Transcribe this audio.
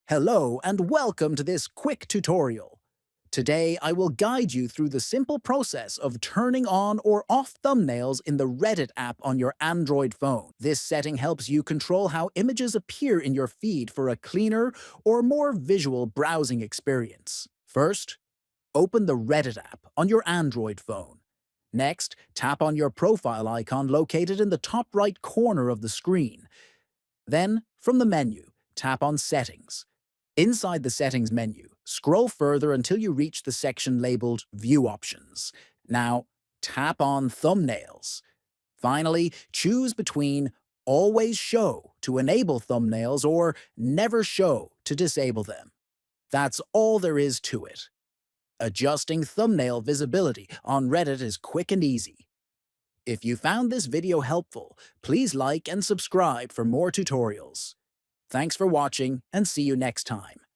Hello and welcome to this quick tutorial. Today I will guide you through the simple process of turning on or off thumbnails in the Reddit app on your Android phone. This setting helps you control how images appear in your feed for a cleaner or more visual browsing experience. First, open the Reddit app on your Android phone. Next, tap on your profile icon located in the top right corner of the screen. Then, from the menu, tap on Settings. Inside the Settings menu, scroll further until you reach the section labeled View Options. Now, tap on Thumbnails. Finally, choose between Always Show to enable thumbnails or Never Show to disable them. That's all there is to it. Adjusting thumbnail visibility on Reddit is quick and easy. If you found this video helpful, please like and subscribe for more tutorials. Thanks for watching and see you next time.